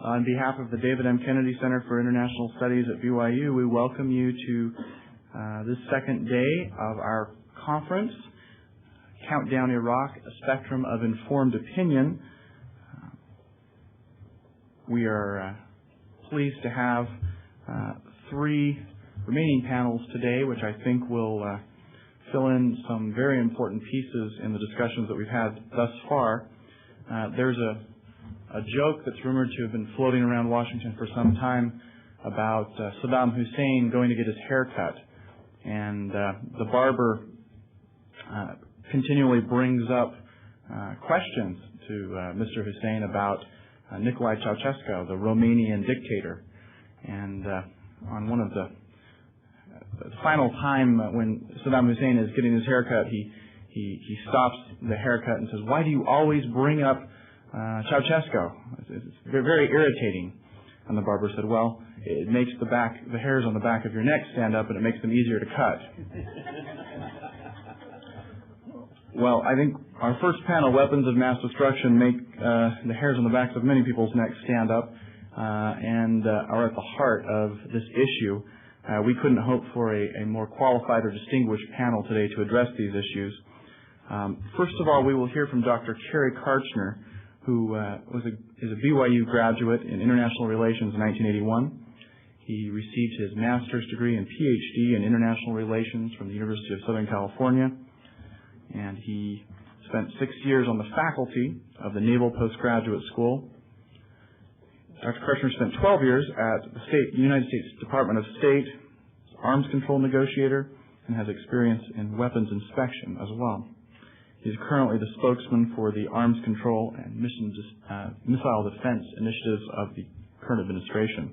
On behalf of the David M. Kennedy Center for International Studies at BYU, we welcome you to this second day of our conference, Countdown Iraq, a Spectrum of Informed Opinion. We are pleased to have three remaining panels today, which I think will fill in some very important pieces in the discussions that we've had thus far. There's a joke that's rumored to have been floating around Washington for some time about Saddam Hussein going to get his hair cut. And the barber continually brings up questions to Mr. Hussein about Nicolae Ceausescu, the Romanian dictator. And on one of the final time when Saddam Hussein is getting his haircut, he stops the haircut and says, "Why do you always bring up Ceausescu? It's very irritating." And the barber said, "Well, it makes the hairs on the back of your neck stand up, and it makes them easier to cut." Well, I think our first panel, Weapons of Mass Destruction, make the hairs on the backs of many people's necks stand up and are at the heart of this issue. We couldn't hope for a more qualified or distinguished panel today to address these issues. First of all, we will hear from Dr. Kerry Kartchner, who is a BYU graduate in international relations in 1981. He received his master's degree and PhD in international relations from the University of Southern California, and he spent 6 years on the faculty of the Naval Postgraduate School. Dr. Kartchner spent 12 years at the United States Department of State, arms control negotiator, and has experience in weapons inspection as well. He's currently the spokesman for the Arms Control and Missile Defense Initiatives of the current administration.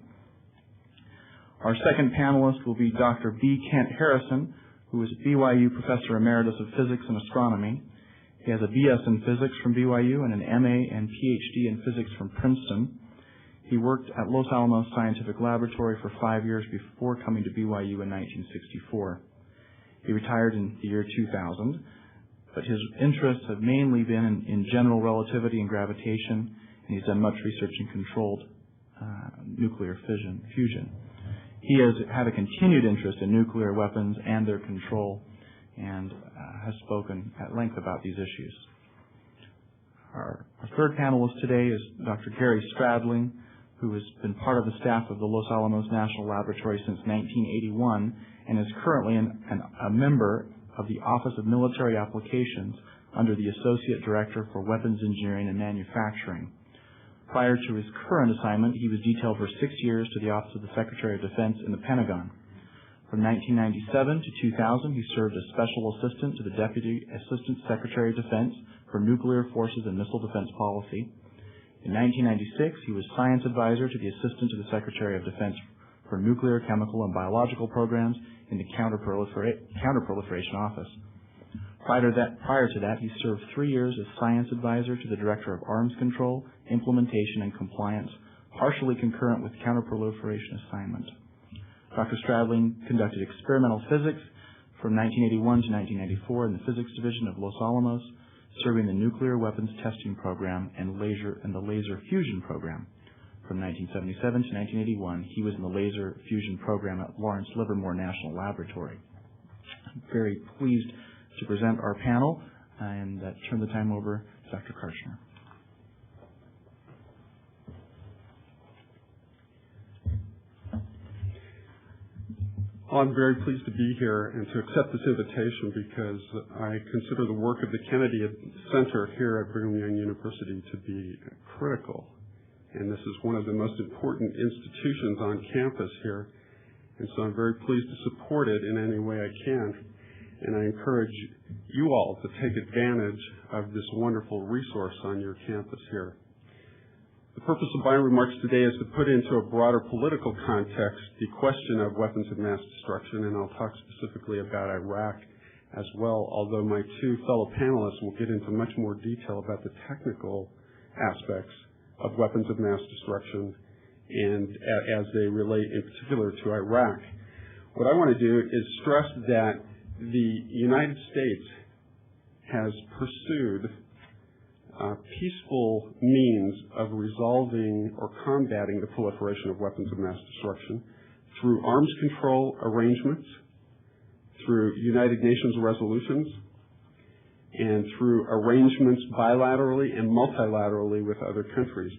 Our second panelist will be Dr. B. Kent Harrison, who is BYU Professor Emeritus of Physics and Astronomy. He has a BS in Physics from BYU and an MA and PhD in Physics from Princeton. He worked at Los Alamos Scientific Laboratory for 5 years before coming to BYU in 1964. He retired in the year 2000. But his interests have mainly been in general relativity and gravitation, and he's done much research in controlled nuclear fusion. He has had a continued interest in nuclear weapons and their control, and has spoken at length about these issues. Our third panelist today is Dr. Gary Stradling, who has been part of the staff of the Los Alamos National Laboratory since 1981 and is currently a member of the Office of Military Applications under the Associate Director for Weapons Engineering and Manufacturing. Prior to his current assignment, he was detailed for 6 years to the Office of the Secretary of Defense in the Pentagon. From 1997 to 2000, he served as Special Assistant to the Deputy Assistant Secretary of Defense for Nuclear Forces and Missile Defense Policy. In 1996, he was Science Advisor to the Assistant to the Secretary of Defense for Nuclear, Chemical, and Biological Programs in the Counterproliferation Office. Prior to that, he served 3 years as Science Advisor to the Director of Arms Control, Implementation, and Compliance, partially concurrent with counterproliferation assignment. Dr. Stradling conducted experimental physics from 1981 to 1994 in the Physics Division of Los Alamos, serving the Nuclear Weapons Testing Program and the Laser Fusion Program. From 1977 to 1981, he was in the Laser Fusion Program at Lawrence Livermore National Laboratory. I'm very pleased to present our panel and turn the time over to Dr. Kartchner. Well, I'm very pleased to be here and to accept this invitation because I consider the work of the Kennedy Center here at Brigham Young University to be critical. And this is one of the most important institutions on campus here. And so I'm very pleased to support it in any way I can. And I encourage you all to take advantage of this wonderful resource on your campus here. The purpose of my remarks today is to put into a broader political context the question of weapons of mass destruction, and I'll talk specifically about Iraq as well, although my two fellow panelists will get into much more detail about the technical aspects of weapons of mass destruction and as they relate in particular to Iraq. What I want to do is stress that the United States has pursued peaceful means of resolving or combating the proliferation of weapons of mass destruction through arms control arrangements, through United Nations resolutions, and through arrangements bilaterally and multilaterally with other countries.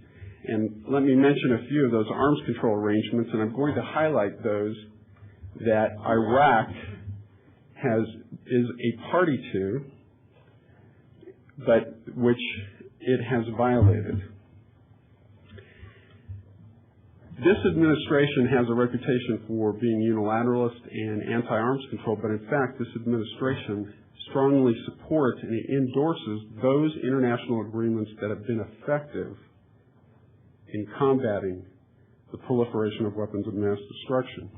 And let me mention a few of those arms control arrangements, and I'm going to highlight those that Iraq is a party to, but which it has violated. This administration has a reputation for being unilateralist and anti-arms control, but in fact, this administration strongly supports and endorses those international agreements that have been effective in combating the proliferation of weapons of mass destruction.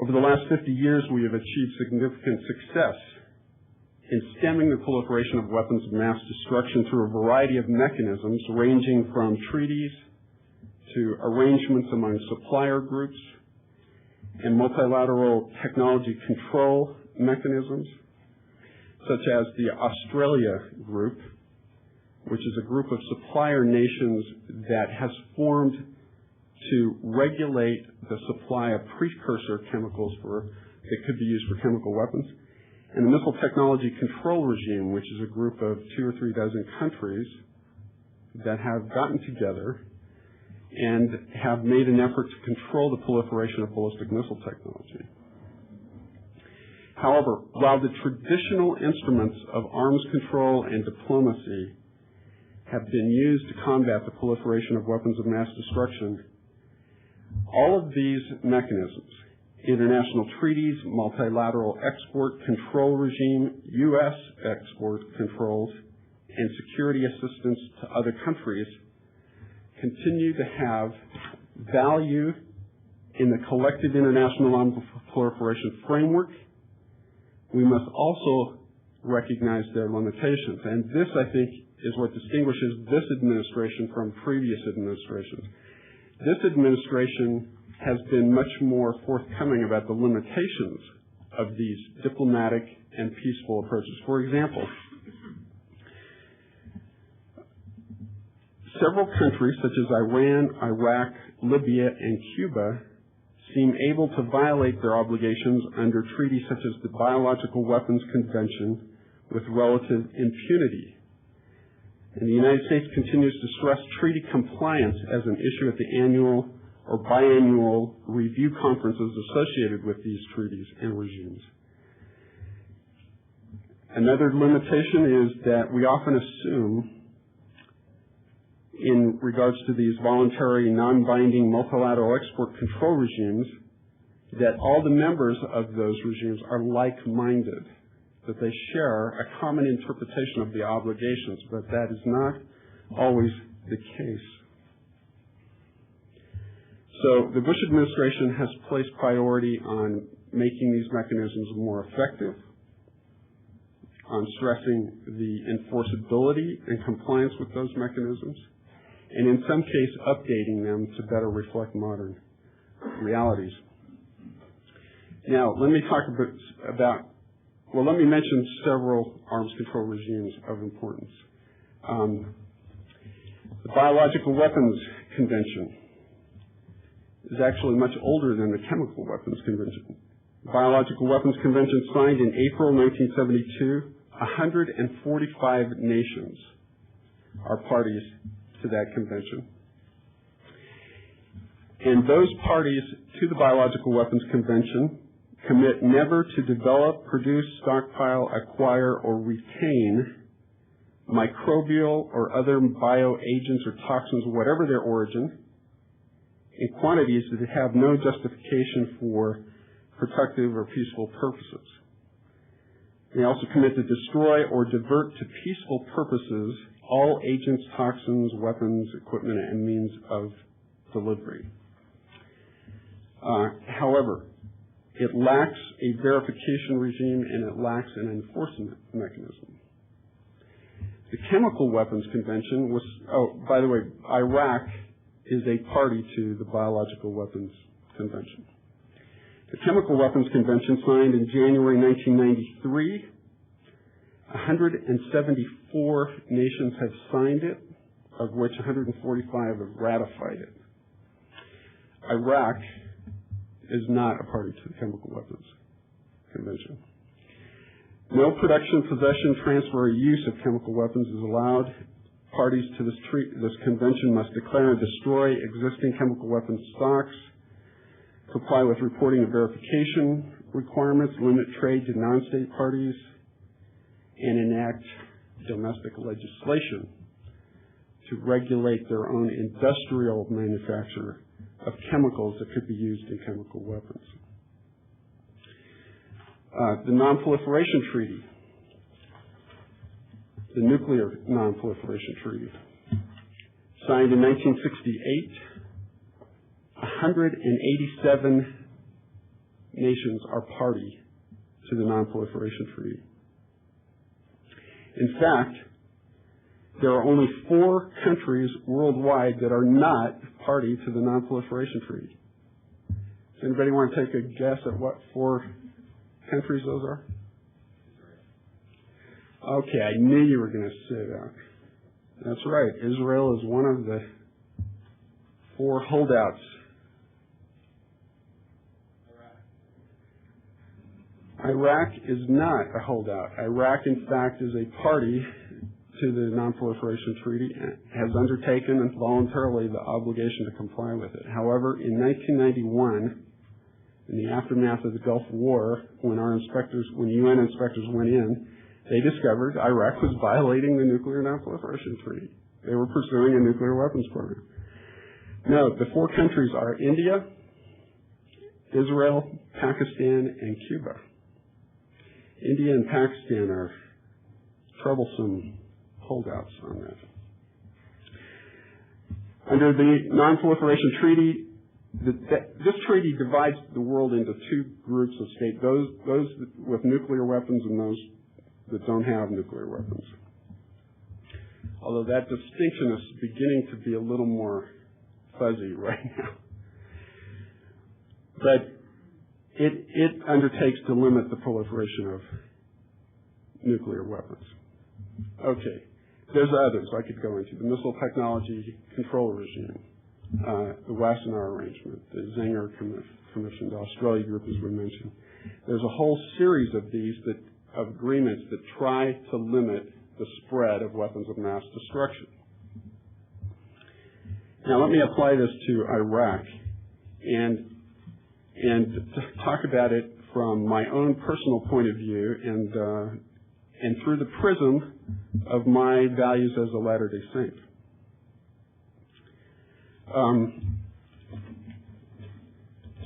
Over the last 50 years, we have achieved significant success in stemming the proliferation of weapons of mass destruction through a variety of mechanisms, ranging from treaties to arrangements among supplier groups and multilateral technology control mechanisms, such as the Australia Group, which is a group of supplier nations that has formed to regulate the supply of precursor chemicals that could be used for chemical weapons, and the Missile Technology Control Regime, which is a group of 2 or 3 dozen countries that have gotten together and have made an effort to control the proliferation of ballistic missile technology. However, while the traditional instruments of arms control and diplomacy have been used to combat the proliferation of weapons of mass destruction, all of these mechanisms, international treaties, multilateral export control regime, U.S. export controls, and security assistance to other countries, continue to have value in the collective international non-proliferation framework. We must also recognize their limitations. And this, I think, is what distinguishes this administration from previous administrations. This administration has been much more forthcoming about the limitations of these diplomatic and peaceful approaches. For example, several countries such as Iran, Iraq, Libya, and Cuba seem able to violate their obligations under treaties such as the Biological Weapons Convention with relative impunity. And the United States continues to stress treaty compliance as an issue at the annual or biannual review conferences associated with these treaties and regimes. Another limitation is that we often assume, in regards to these voluntary, non-binding multilateral export control regimes, that all the members of those regimes are like-minded, that they share a common interpretation of the obligations, but that is not always the case. So the Bush administration has placed priority on making these mechanisms more effective, on stressing the enforceability and compliance with those mechanisms, and in some case updating them to better reflect modern realities. Now, let me mention several arms control regimes of importance. The Biological Weapons Convention is actually much older than the Chemical Weapons Convention. The Biological Weapons Convention signed in April 1972. 145 nations are parties to that convention. And those parties to the Biological Weapons Convention commit never to develop, produce, stockpile, acquire, or retain microbial or other bioagents or toxins, whatever their origin, in quantities that have no justification for productive or peaceful purposes. They also commit to destroy or divert to peaceful purposes all agents, toxins, weapons, equipment, and means of delivery. However, it lacks a verification regime and it lacks an enforcement mechanism. The Chemical Weapons Convention was, by the way, Iraq is a party to the Biological Weapons Convention. The Chemical Weapons Convention, signed in January 1993, 174 nations have signed it, of which 145 have ratified it. Iraq is not a party to the Chemical Weapons Convention. No production, possession, transfer, or use of chemical weapons is allowed. Parties to this convention must declare and destroy existing chemical weapons stocks, comply with reporting and verification requirements, limit trade to non-state parties, and enact domestic legislation to regulate their own industrial manufacture of chemicals that could be used in chemical weapons. The Non-Proliferation Treaty, the Nuclear Non-Proliferation Treaty, signed in 1968. 187 nations are party to the Non-Proliferation Treaty. In fact, there are only 4 countries worldwide that are not party to the Non-Proliferation Treaty. Does anybody want to take a guess at what 4 countries those are? Okay, I knew you were going to say that. That's right. Israel is one of the 4 holdouts. Iraq is not a holdout. Iraq, in fact, is a party to the Non-Proliferation Treaty and has undertaken voluntarily the obligation to comply with it. However, in 1991, in the aftermath of the Gulf War, when UN inspectors went in, they discovered Iraq was violating the Nuclear Non-Proliferation Treaty. They were pursuing a nuclear weapons program. Note, the 4 countries are India, Israel, Pakistan, and Cuba. India and Pakistan are troublesome holdouts on that. Under the Non-Proliferation Treaty, this treaty divides the world into 2 groups of states, those with nuclear weapons and those that don't have nuclear weapons. Although that distinction is beginning to be a little more fuzzy right now. But it undertakes to limit the proliferation of nuclear weapons. Okay, there's others I could go into. The Missile Technology Control Regime, the Wassenaar Arrangement, the Zenger Commission, the Australia Group, as we mentioned. There's a whole series of these of agreements that try to limit the spread of weapons of mass destruction. Now let me apply this to Iraq and talk about it from my own personal point of view and through the prism of my values as a Latter-day Saint.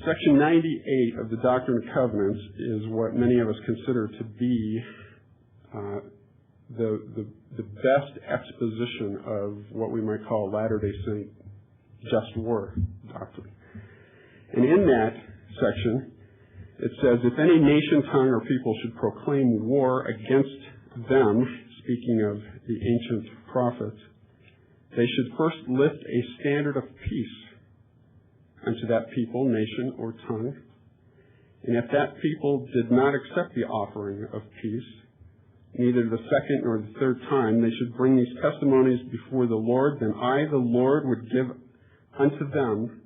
Section 98 of the Doctrine and Covenants is what many of us consider to be the best exposition of what we might call Latter-day Saint just war doctrine. And in that section, it says, if any nation, tongue, or people should proclaim war against them, speaking of the ancient prophets, they should first lift a standard of peace unto that people, nation, or tongue. And if that people did not accept the offering of peace, neither the second nor the third time, they should bring these testimonies before the Lord. Then I, the Lord, would give unto them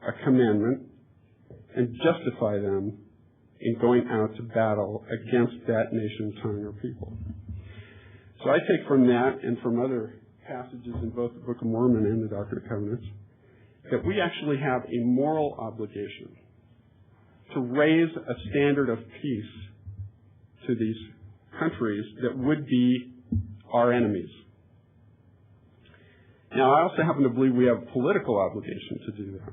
a commandment and justify them in going out to battle against that nation, tongue, or people. So I take from that and from other passages in both the Book of Mormon and the Doctrine and Covenants that we actually have a moral obligation to raise a standard of peace to these countries that would be our enemies. Now, I also happen to believe we have a political obligation to do that.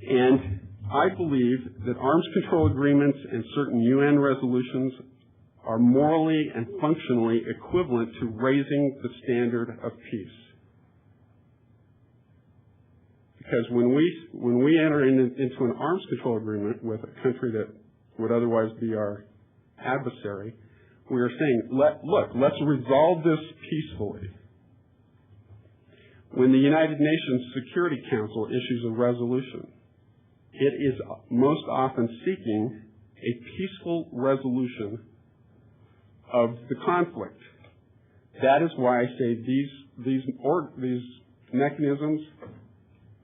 And I believe that arms control agreements and certain UN resolutions are morally and functionally equivalent to raising the standard of peace. Because when we enter into an arms control agreement with a country that would otherwise be our adversary, we are saying, let's resolve this peacefully. When the United Nations Security Council issues a resolution, it is most often seeking a peaceful resolution of the conflict. That is why I say these mechanisms,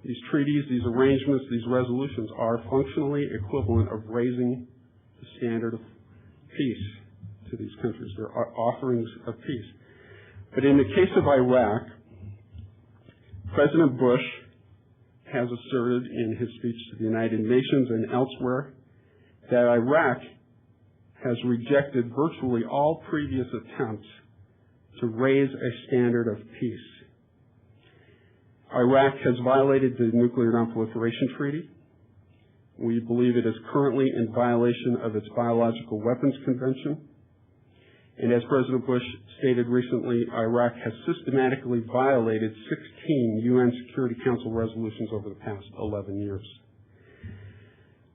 these treaties, these arrangements, these resolutions are functionally equivalent of raising the standard of peace to these countries. They're offerings of peace. But in the case of Iraq, President Bush has asserted in his speech to the United Nations and elsewhere that Iraq has rejected virtually all previous attempts to raise a standard of peace. Iraq has violated the Nuclear Non-Proliferation Treaty. We believe it is currently in violation of its Biological Weapons Convention. And as President Bush stated recently, Iraq has systematically violated 16 UN Security Council resolutions over the past 11 years.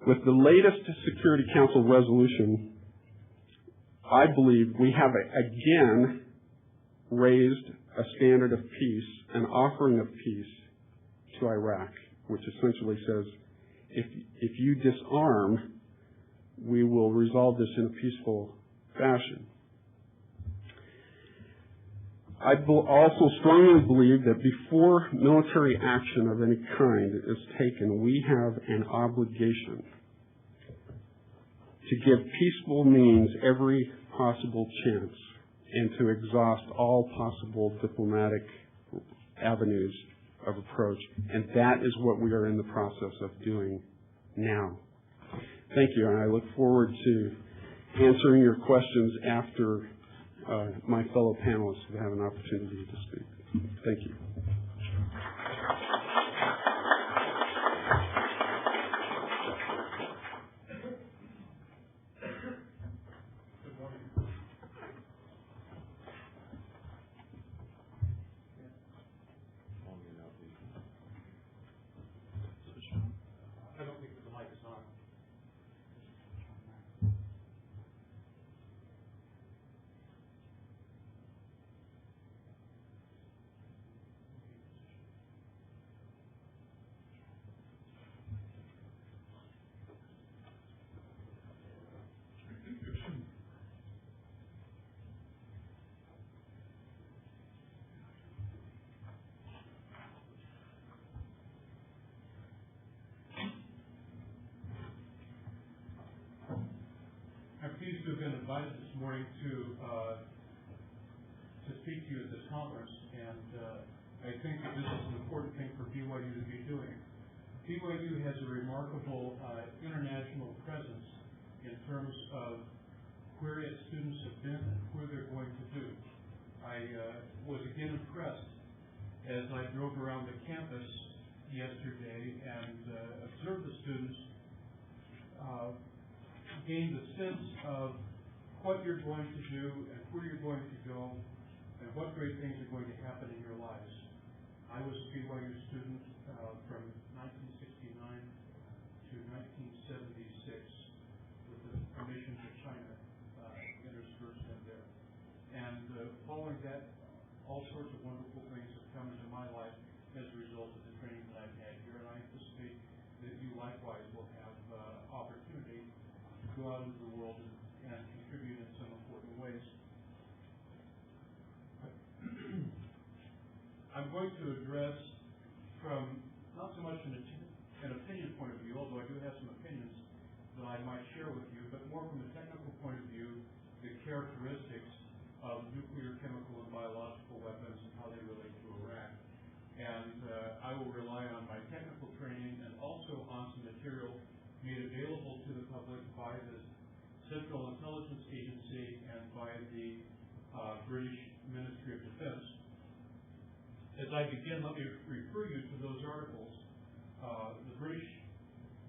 With the latest Security Council resolution, I believe we have again raised a standard of peace, an offering of peace to Iraq, which essentially says, if you disarm, we will resolve this in a peaceful fashion. I also strongly believe that before military action of any kind is taken, we have an obligation to give peaceful means every possible chance and to exhaust all possible diplomatic avenues of approach. And that is what we are in the process of doing now. Thank you, and I look forward to answering your questions after my fellow panelists have an opportunity to speak. Thank you. I'm pleased to have been invited this morning to speak to you at this conference, and I think that this is an important thing for BYU to be doing. BYU has a remarkable international presence in terms of where its students have been and where they're going to do. I was again impressed as I drove around the campus yesterday and observed the students gain the sense of what you're going to do and where you're going to go and what great things are going to happen in your lives. I was a BYU student from 1969 to 1976 with the mission to China interspersed in there. And following that, all sorts of wonderful things have come into my life as a result of the training that I've had here, and I anticipate that you likewise will have opportunity to go out into the world and contribute in some important ways. I'm going to address from not so much an opinion point of view, although I do have some opinions that I might share with you, but more from a technical point of view, the characteristics of nuclear, chemical, and biological weapons and how they relate to Iraq. And I will rely on my technical training and also on some material made available to the public by the Central Intelligence Agency and by the British Ministry of Defense. As I begin, let me refer you to those articles. The British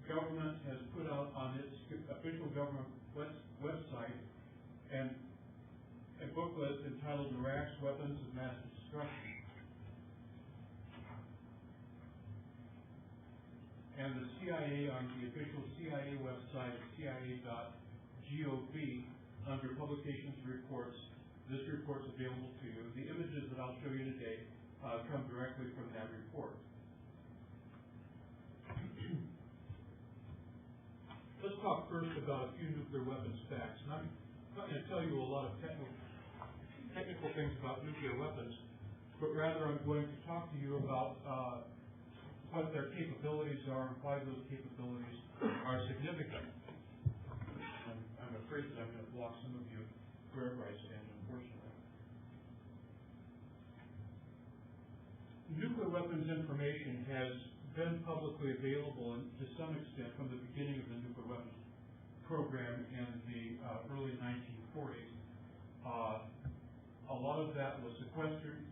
government has put out on its official government website a booklet entitled Iraq's Weapons of Mass Destruction. And the CIA, on the official CIA website, cia.gov, under Publications and Reports, this report's available to you. The images that I'll show you today come directly from that report. Let's talk first about a few nuclear weapons facts. And not going to tell you a lot of technical things about nuclear weapons, but rather I'm going to talk to you about what their capabilities are and why those capabilities are significant. I'm afraid that I'm going to block some of you wherever I stand, unfortunately. Nuclear weapons information has been publicly available and to some extent from the beginning of the nuclear weapons program in the early 1940s. A lot of that was sequestered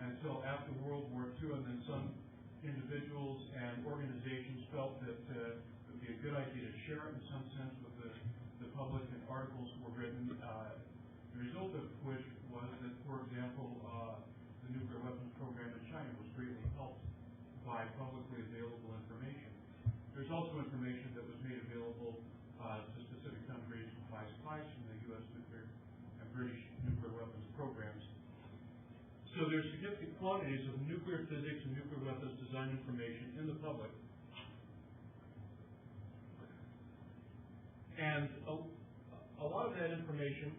until after World War II, and then some individuals and organizations felt that it would be a good idea to share it in some sense with the public, and articles were written, the result of which was that, for example, the nuclear weapons program in China was greatly helped by publicly available information. There's also information that was made available to specific countries by spies from the U.S. nuclear and British nuclear weapons programs. So there's significant quantities of nuclear physics and nuclear weapons design information in the public. And a lot of that information,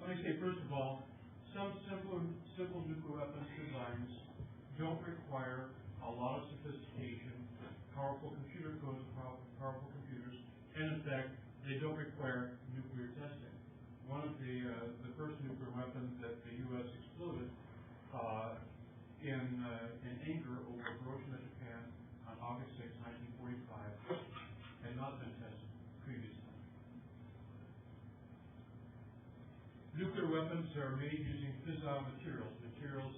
let me say first of all, some simple nuclear weapons designs don't require a lot of sophistication, powerful computer codes, powerful computers, and in fact, they don't require nuclear testing. One of the first nuclear weapons that the U.S. exploded in anger over Hiroshima, Japan, on August 6, 1945, had not been tested previously. Nuclear weapons are made using fissile materials.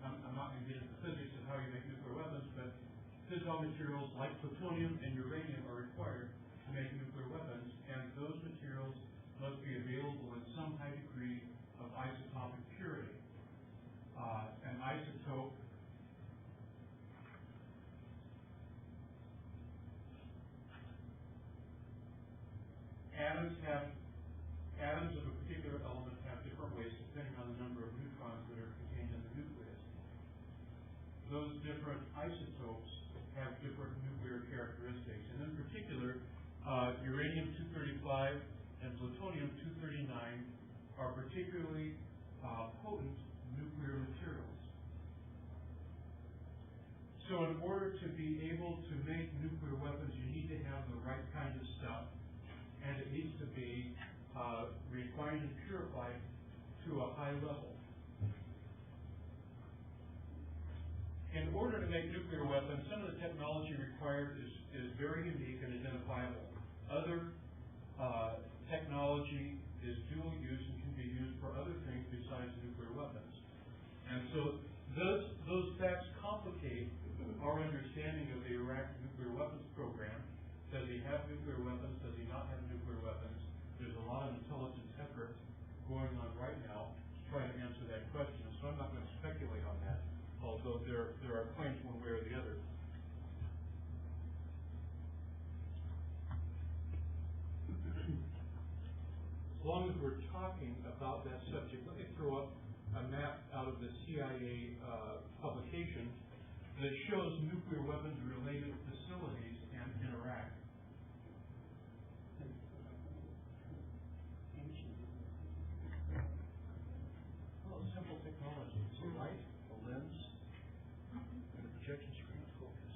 I'm not going to get into the physics of how you make nuclear weapons, but fissile materials like plutonium and uranium are required to make nuclear weapons, and those materials must be available in some high degree of isotopic purity. An isotope atoms of a particular element have different weights depending on the number of neutrons that are contained in the nucleus. Those different isotopes have different nuclear characteristics, and in particular, uranium-235 and plutonium-239 are particularly potent nuclear materials. So in order to be able to make nuclear weapons, you need to have the right kind of stuff, and it needs to be refined and purified to a high level. In order to make nuclear weapons, some of the technology required is very unique and identifiable. Other technology is dual use and can be used for other things besides nuclear weapons. And so those facts complicate our understanding of the Iraq nuclear weapons program. Does he have nuclear weapons? Does he not have nuclear weapons? There's a lot of intelligence effort going on right now to try to answer that question. So I'm not going to speculate on that, although there are claims one way or the other. As long as we're talking about that subject, let me throw up a map out of the CIA publication that shows nuclear weapons-related facilities in Iraq. Well, simple technology. It's a light, a lens, and a projection screen focus.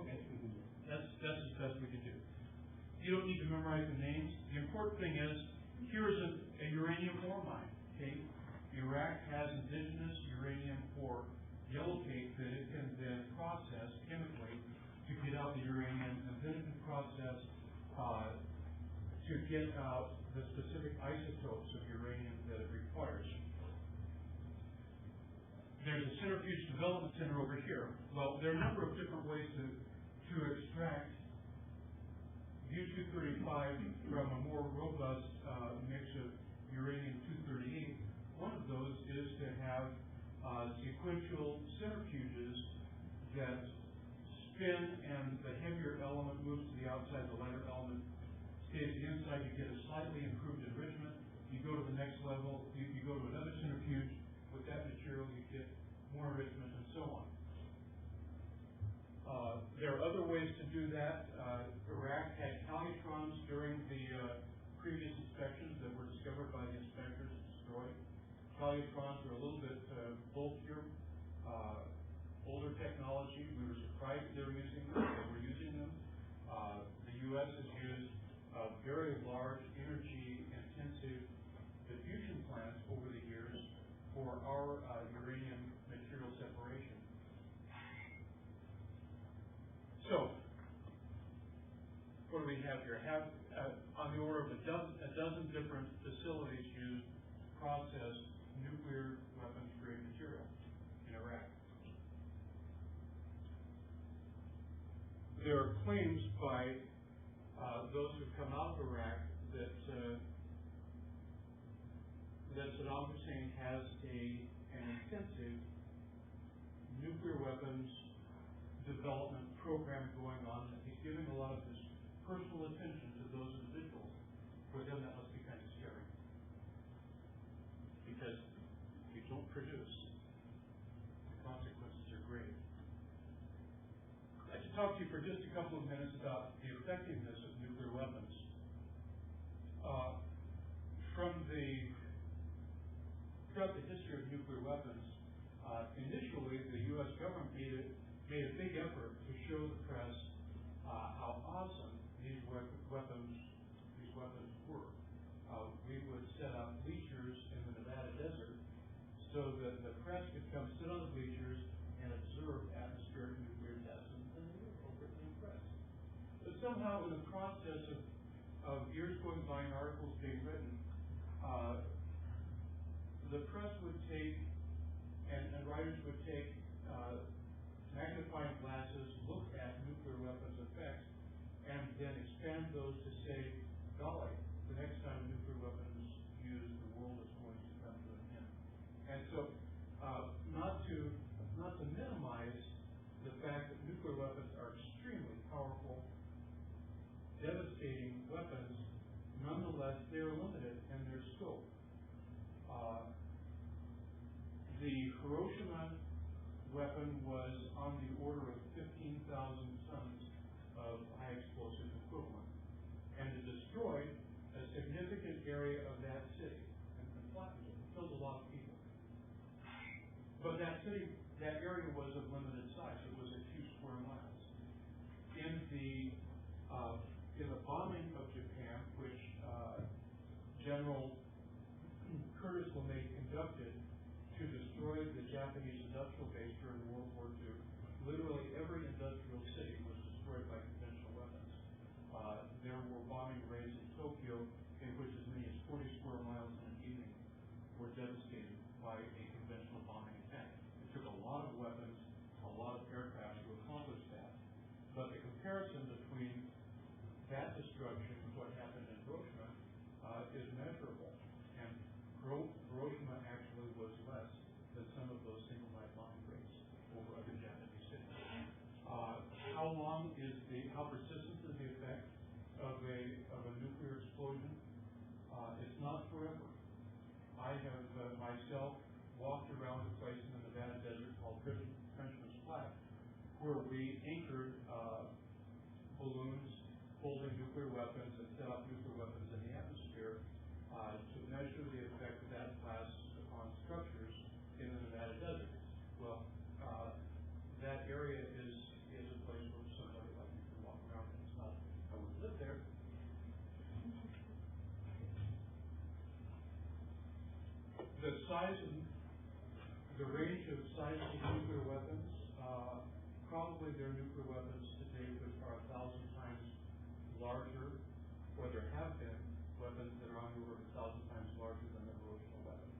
Okay, that's as best we can do. You don't need to memorize the names. The important thing is, here is a uranium ore mine. Okay, Iraq has indigenous uranium ore, yellowcake, that it can then process chemically to get out the uranium, and then it can process to get out the specific isotopes of uranium that it requires. There's a centrifuge development center over here. Well, there are a number of different ways to extract U-235 from a more robust mix of uranium-238. One of those is to have sequential centrifuges that spin and the heavier element moves to the outside, the lighter element stays to the inside. You get a slightly improved enrichment. You go to the next level, you go to another centrifuge. With that material, you get more enrichment and so on. There are other ways to do that. Polytrons are a little bit bulkier, older technology. We were surprised they were using them. They were using them. The U.S. has used very large, energy-intensive diffusion plants over the years for our uranium material separation. So, what do we have here? On the order of a dozen different facilities used to process nuclear weapons-grade material in Iraq. There are claims by those who've come out of Iraq that Saddam Hussein has an intensive nuclear weapons development program going on, and he's giving a lot of his personal attention to those individuals. For them, that must be kind of scary, because if you don't produce, the consequences are grave. I'd like to talk to you for just a couple of minutes about the effectiveness of nuclear weapons. Throughout the history of nuclear weapons, initially the U.S. government made a big effort to show the press how awesome these weapons were. We would set up bleachers in the Nevada desert so that the press could come sit on the bleachers and observe atmospheric nuclear tests, and they were overtly impressed. But somehow, in the process of years going by and articles being written, the press would take, and writers would take magnifying glasses, look at nuclear weapons effects, and then expand those to say, golly, the next time a nuclear weapon is used, the world is going to come to an end. And so, not to minimize the fact that nuclear weapons are extremely powerful, devastating weapons, nonetheless, they are limited in their scope. The Hiroshima weapon was on the order of 15,000 tons of high explosive equivalent, and it destroyed a significant area of that city and flattened it. It killed a lot of people. But that area was of limited size. It was a few square miles. In the bombing of Japan, which General Curtis LeMay conducted to destroy the Japanese industrial base during World War II, literally every industrial city was destroyed by conventional weapons. There were bombing raids in Tokyo in which as many as 40 square miles in an evening were devastated by a conventional bombing attack. It took a lot of weapons, a lot of aircraft to accomplish that. But the comparison between that destruction and what happened in Hiroshima is measurable. And Hiroshima actually was less than some of those single night bombing rates over other Japanese cities. How persistent is the effect of a nuclear explosion? It's not forever. I have myself walked around a place in the Nevada desert called Frenchman's Flat, where we anchored balloons holding nuclear weapons and set up nuclear weapons in the atmosphere to measure the effect of that blast upon structures in the Nevada desert. Well, that area is a place where somebody like you can walk around, and it's not, I would live there. The range of sizes of nuclear weapons, probably there are nuclear weapons today which are 1,000 times larger, or there have been weapons that are on the order of 1,000 times larger than the Hiroshima weapon.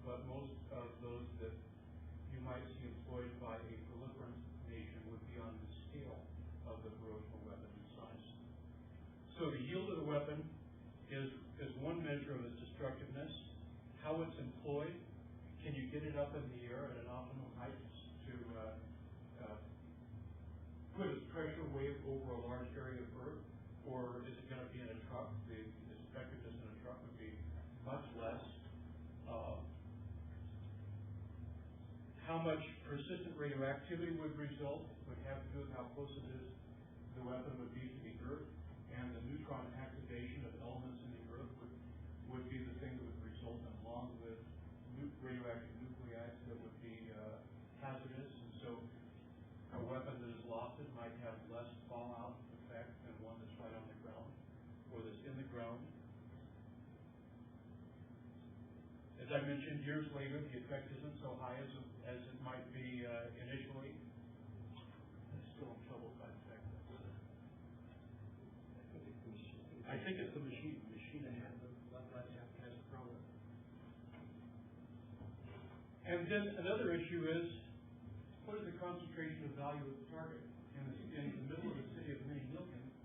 But most of those that you might see employed by a proliferant nation would be on the scale of the Hiroshima weapon in size. So the yield of the weapon is one measure of its destructiveness. How it's employed, can you get it up in the air at an optimum height to put its pressure wave over a large area of Earth? Or is it going to be in a truck? The effectiveness in a truck would be much less. How much persistent radioactivity would result would have to do with how close the weapon would be to the Earth, and the neutron activation of elements in the Earth would be the thing that would result in long-lived radioactive nuclides that would be hazardous, and so a weapon that is lofted might have less fallout effect than one that's right on the ground or that's in the ground. As I mentioned, years later, the effect isn't so high as it might be initially. I'm still in trouble by the fact that I think it's the machine that has the problem. And then another issue is, what is the concentration of value of the target? In the middle of the city of Minneapolis,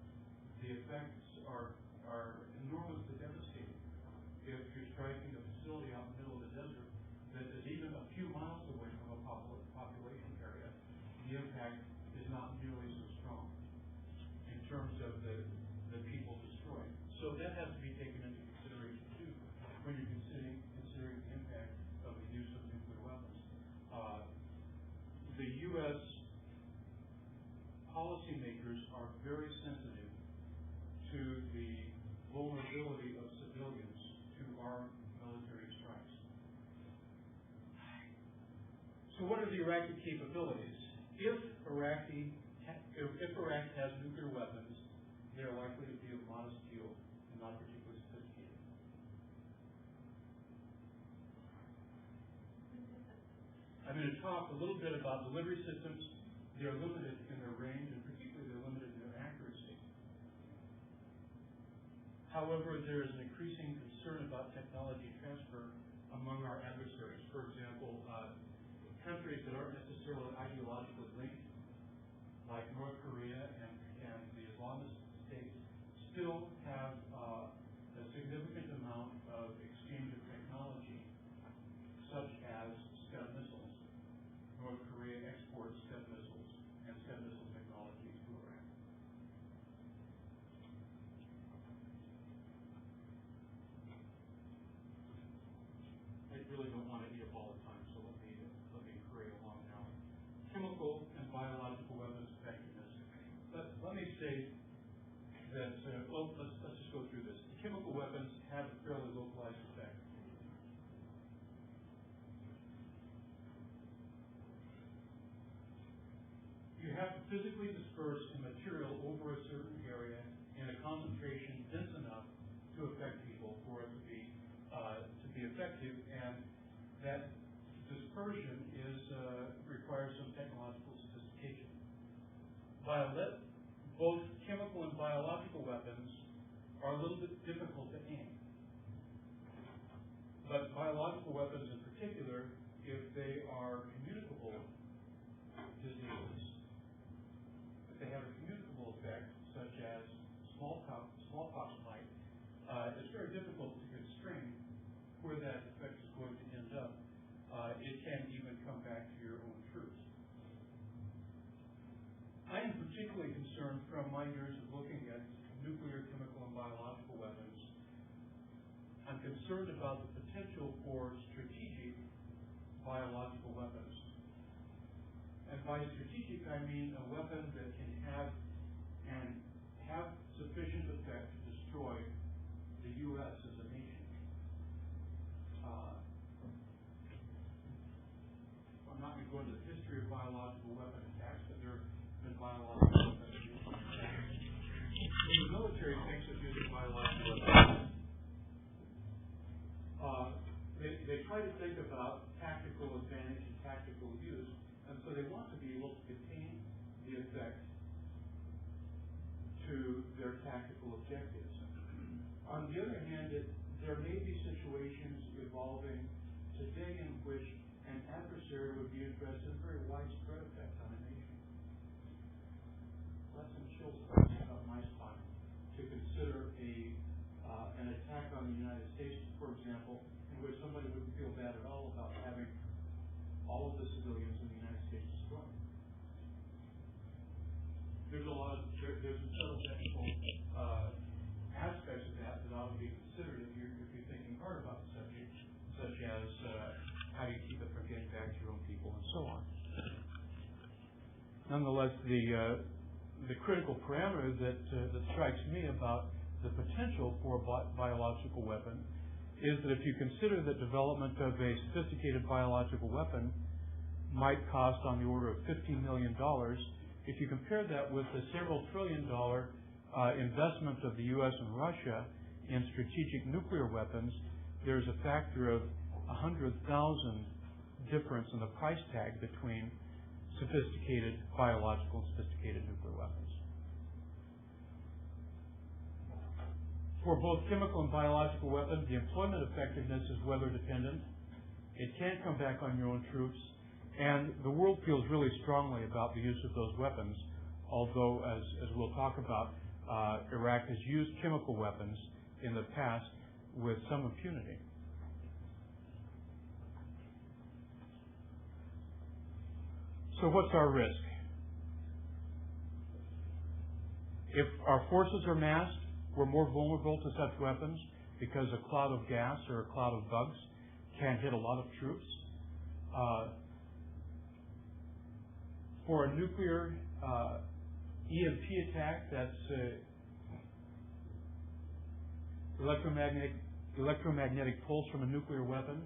the effects are enormously devastating. If you're striking a facility out in the middle of the desert that is even a few miles away from a population area, the impact is not nearly so strong in terms of the people destroyed. So that has to be taken into consideration too when you're considering the impact of the use of nuclear weapons. The U.S. policymakers are very sensitive to the vulnerability of civilians to our military strikes. So what are the Iraqi capabilities? If Iraq has nuclear weapons, they are likely to be of modest yield and not particularly sophisticated. I'm going to talk a little bit about delivery systems. They're limited in their range, and particularly they're limited in their accuracy. However, there is an increasing concern about technology transfer among our adversaries. For example, countries that aren't necessarily ideologically linked, like North Korea and the Islamist states, still have a significant amount of exchange of technology, such as Scud missiles. North Korea exports Scud missiles and Scud missile technology to Iraq. I really don't want to eat up all the time, so let me create along now. Chemical and biological weapons effectiveness. Let me say that, let's just go through this. The chemical weapons have a fairly localized effect. You have to physically disperse a material over a certain area in a concentration dense enough to affect people for it to be effective, and that dispersion requires some technological sophistication. Both chemical and biological weapons are a little bit difficult to aim. But biological weapons in particular, if they are communicable diseases, if they have a communicable effect, such as smallpox might, it's very difficult to constrain where that effect is going to end up. It can even come back to your own troops. I am particularly concerned from my years of looking at nuclear, chemical, and biological weapons. I'm concerned about the potential for strategic biological weapons. And by strategic, I mean a weapon that can have sufficient effect to destroy the U.S. as a nation. I'm not going to go into the history of biological weapon attacks, but there have been biological weapons used. When the military thinks of using biological weapons, they try to think about tactical advantage and tactical use, and so they want to be able to contain the effect to their tactical objectives. On the other hand, there may be situations evolving today in which an adversary would be interested in a very widespread effect on a nation. That's some chills about my spine to consider an attack on the United States, for example, in which somebody wouldn't feel bad at all about having all of the civilians in the United States destroyed. There's some subtle technical aspects of that ought to be considered if you're thinking hard about the subject, such as how do you keep it from getting back to your own people and so on. Nonetheless, the critical parameter that strikes me about the potential for a biological weapon is that if you consider that development of a sophisticated biological weapon might cost on the order of $15 million, if you compare that with the several trillion-dollar investment of the U.S. and Russia in strategic nuclear weapons, there's a factor of 100,000 difference in the price tag between sophisticated biological and sophisticated nuclear weapons. For both chemical and biological weapons, the employment effectiveness is weather dependent. It can't come back on your own troops, and the world feels really strongly about the use of those weapons, although, as we'll talk about, Iraq has used chemical weapons in the past with some impunity. So what's our risk? If our forces are massed, we're more vulnerable to such weapons because a cloud of gas or a cloud of bugs can hit a lot of troops. For a nuclear EMP attack, that's electromagnetic pulse from a nuclear weapon,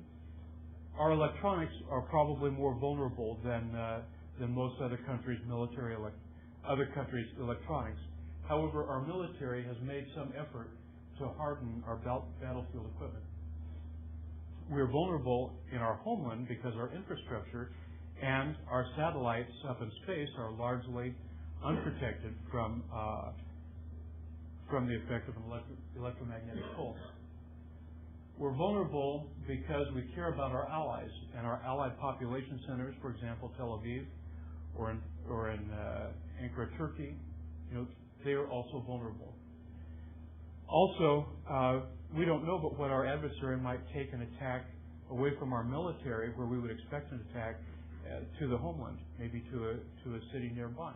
our electronics are probably more vulnerable than most other countries' electronics. However, our military has made some effort to harden our battlefield equipment. We're vulnerable in our homeland because our infrastructure and our satellites up in space are largely unprotected from the effect of an electromagnetic pulse. We're vulnerable because we care about our allies and our allied population centers, for example, Tel Aviv or in Ankara, Turkey. They are also vulnerable. Also, we don't know but what our adversary might take an attack away from our military, where we would expect an attack to the homeland, maybe to a city nearby.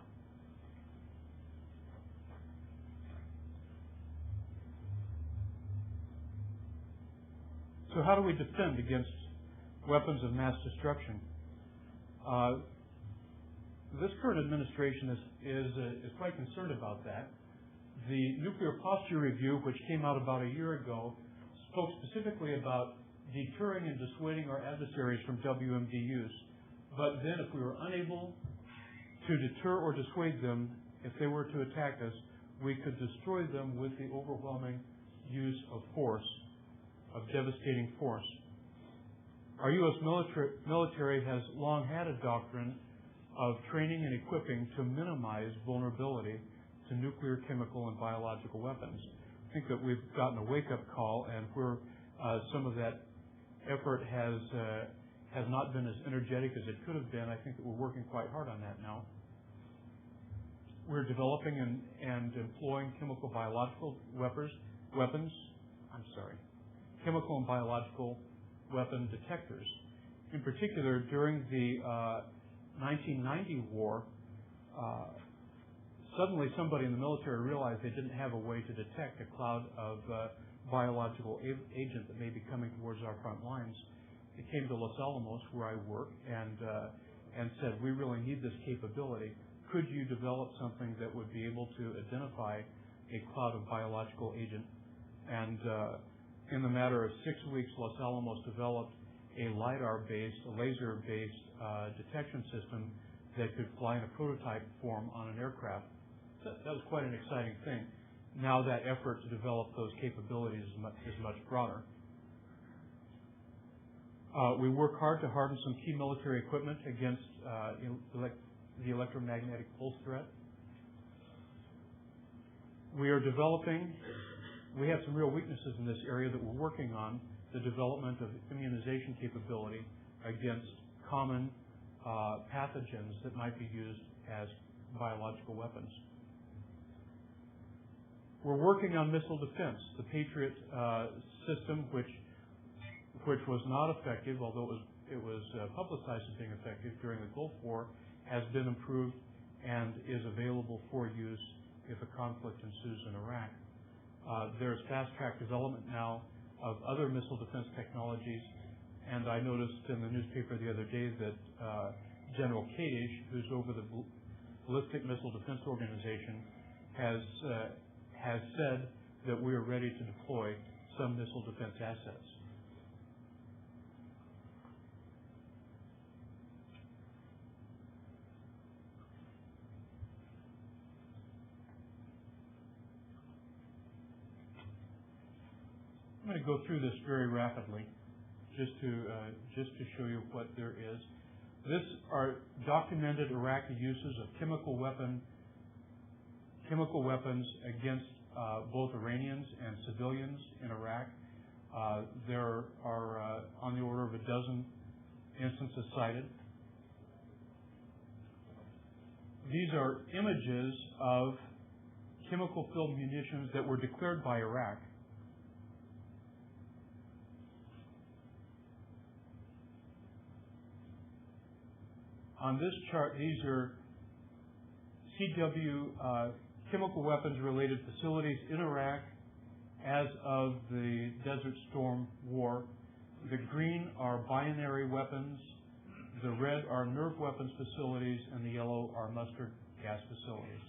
So how do we defend against weapons of mass destruction? This current administration is quite concerned about that. The Nuclear Posture Review, which came out about a year ago, spoke specifically about deterring and dissuading our adversaries from WMD use. But then if we were unable to deter or dissuade them, if they were to attack us, we could destroy them with the overwhelming use of force, of devastating force. Our U.S. military has long had a doctrine of training and equipping to minimize vulnerability to nuclear, chemical, and biological weapons. I think that we've gotten a wake-up call, and where some of that effort has not been as energetic as it could have been, I think that we're working quite hard on that now. We're developing and employing chemical and biological weapon detectors. In particular, during the 1990 war, suddenly somebody in the military realized they didn't have a way to detect a cloud of biological agent that may be coming towards our front lines. They came to Los Alamos, where I work, and said, we really need this capability. Could you develop something that would be able to identify a cloud of biological agent? And in the matter of 6 weeks, Los Alamos developed a LiDAR-based, a laser-based detection system that could fly in a prototype form on an aircraft. That was quite an exciting thing. Now that effort to develop those capabilities is much broader. We work hard to harden some key military equipment against the electromagnetic pulse threat. We have some real weaknesses in this area that we're working on, the development of immunization capability against common pathogens that might be used as biological weapons. We're working on missile defense. The Patriot system, which was not effective, although it was publicized as being effective during the Gulf War, has been improved and is available for use if a conflict ensues in Iraq. There's fast-track development now of other missile defense technologies, and I noticed in the newspaper the other day that General Kadish, who's over the Ballistic Missile Defense Organization, has said that we are ready to deploy some missile defense assets. to go through this very rapidly, just to show you what there is. This are documented Iraqi uses of chemical weapons against both Iranians and civilians in Iraq. There are on the order of a dozen instances cited. These are images of chemical-filled munitions that were declared by Iraq. On this chart, these are CW chemical weapons-related facilities in Iraq as of the Desert Storm War. The green are binary weapons, the red are nerve weapons facilities, and the yellow are mustard gas facilities.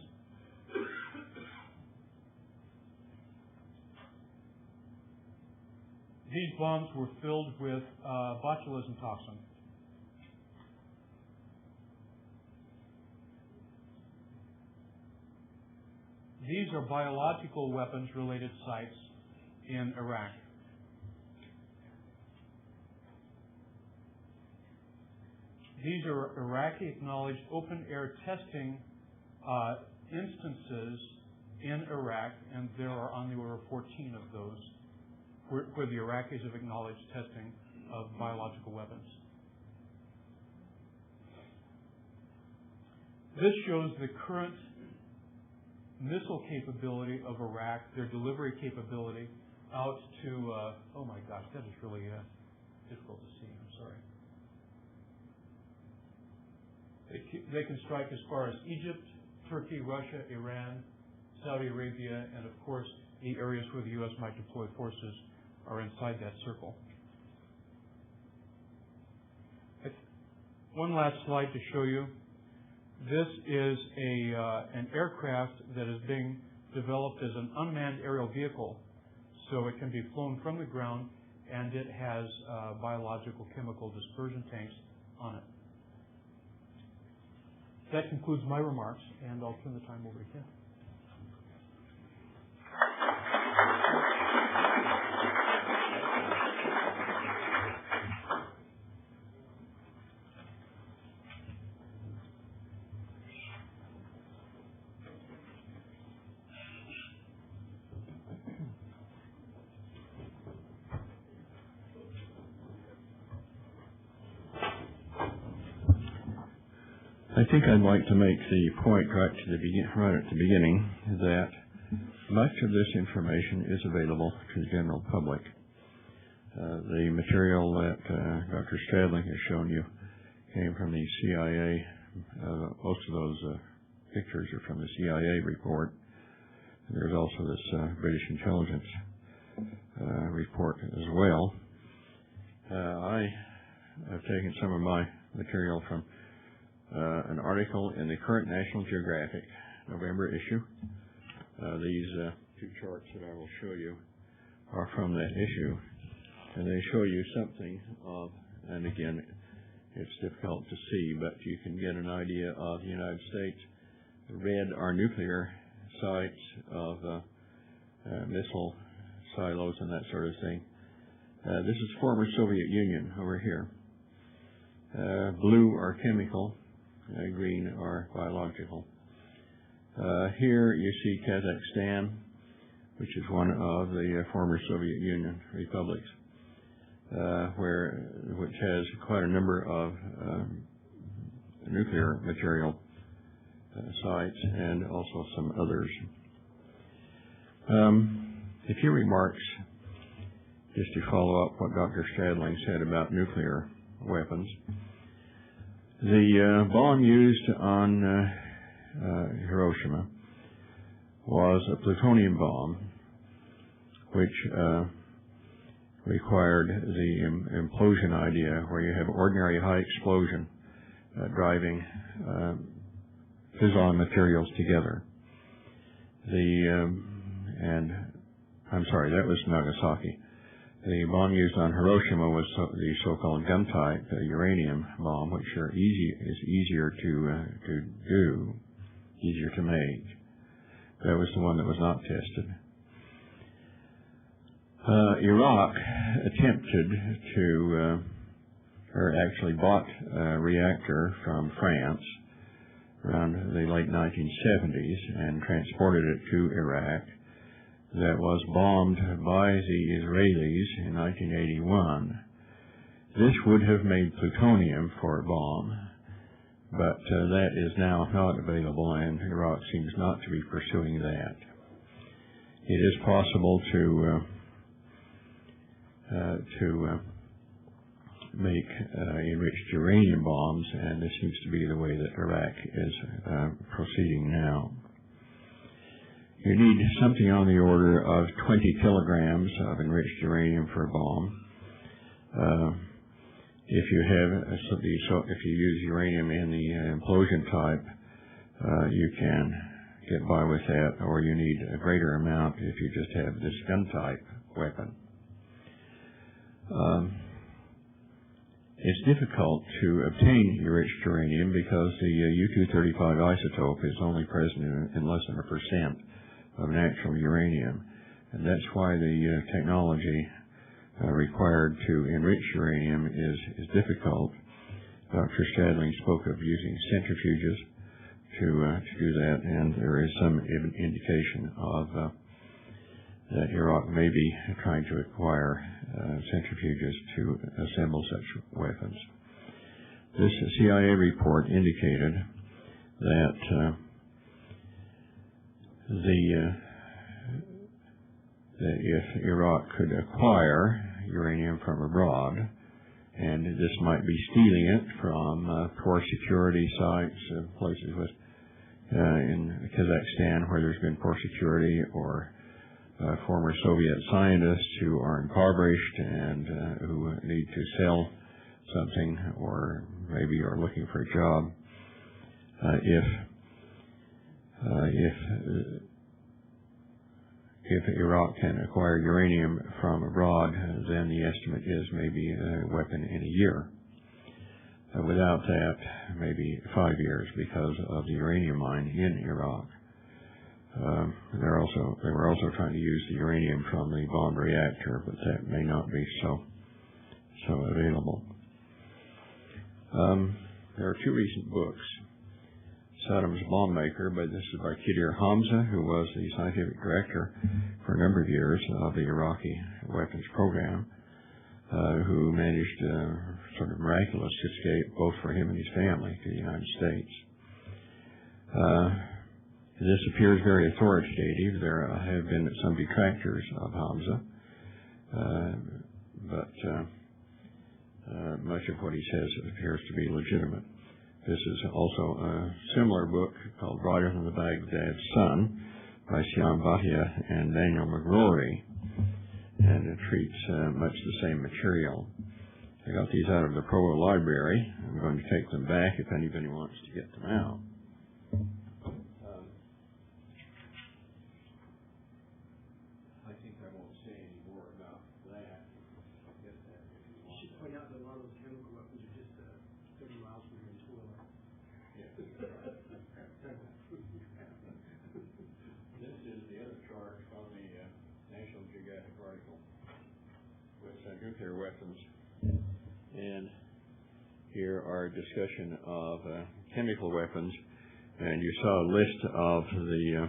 These bombs were filled with botulism toxin. These are biological weapons-related sites in Iraq. These are Iraqi acknowledged open-air testing instances in Iraq, and there are on the order of 14 of those where the Iraqis have acknowledged testing of biological weapons. This shows the current missile capability of Iraq, their delivery capability out to, oh my gosh, that is really difficult to see, I'm sorry. They can strike as far as Egypt, Turkey, Russia, Iran, Saudi Arabia, and of course the areas where the U.S. might deploy forces are inside that circle. One last slide to show you. This is an aircraft that is being developed as an unmanned aerial vehicle, so it can be flown from the ground, and it has biological chemical dispersion tanks on it. That concludes my remarks, and I'll turn the time over to Ken. I think I'd like to make the point right at the beginning that much of this information is available to the general public. The material that Dr. Stradling has shown you came from the CIA. Most of those pictures are from the CIA report. And there's also this British intelligence report as well. I have taken some of my material from an article in the current National Geographic November issue. These two charts that I will show you are from that issue, and they show you something of, and again, it's difficult to see, but you can get an idea of the United States. The red are nuclear sites of missile silos and that sort of thing. This is former Soviet Union over here. Blue are chemical. Green are biological. Here you see Kazakhstan, which is one of the former Soviet Union republics, which has quite a number of nuclear material sites and also some others. A few remarks just to follow up what Dr. Stradling said about nuclear weapons. The bomb used on Hiroshima was a plutonium bomb, which required the implosion idea, where you have ordinary high explosion driving fission materials together. That was Nagasaki. The bomb used on Hiroshima was the so-called gun-type uranium bomb, which is easier to do, easier to make. That was the one that was not tested. Iraq attempted to, or actually bought a reactor from France around the late 1970s and transported it to Iraq. That was bombed by the Israelis in 1981. This would have made plutonium for a bomb, but that is now not available, and Iraq seems not to be pursuing that. It is possible to make enriched uranium bombs, and this seems to be the way that Iraq is proceeding now. You need something on the order of 20 kilograms of enriched uranium for a bomb. If you use uranium in the implosion type, you can get by with that, or you need a greater amount if you just have this gun type weapon. It's difficult to obtain enriched uranium because the U-235 isotope is only present in less than 1% of natural uranium, and that's why the technology required to enrich uranium is difficult. Dr. Stradling spoke of using centrifuges to do that, and there is some indication of that Iraq may be trying to acquire centrifuges to assemble such weapons. This CIA report indicated that that if Iraq could acquire uranium from abroad, and this might be stealing it from poor security sites, places with in Kazakhstan where there's been poor security, or former Soviet scientists who are impoverished and who need to sell something, or maybe are looking for a job. If Iraq can acquire uranium from abroad, then the estimate is maybe a weapon in a year. Without that, maybe 5 years, because of the uranium mine in Iraq. They were also trying to use the uranium from the bomb reactor, but that may not be so available. There are two recent books. Saddam's Bomb Maker, but this is by Kadir Hamza, who was the scientific director for a number of years of the Iraqi weapons program, who managed sort of miraculous escape both for him and his family to the United States. This appears very authoritative. There have been some detractors of Hamza, but much of what he says appears to be legitimate. This is also a similar book called Brighter Than the Baghdad Sun by Siam Bhatia and Daniel McGrory, and it treats much the same material. I got these out of the Provo Library. I'm going to take them back if anybody wants to get them out. I think I won't say any more about that. Get that if you want. You should point out that a lot of those chemical weapons are just 30 miles from your toilet. Yeah, that's right. This is the other chart from the National Geographic article with nuclear weapons. And here are a discussion of chemical weapons. And you saw a list of the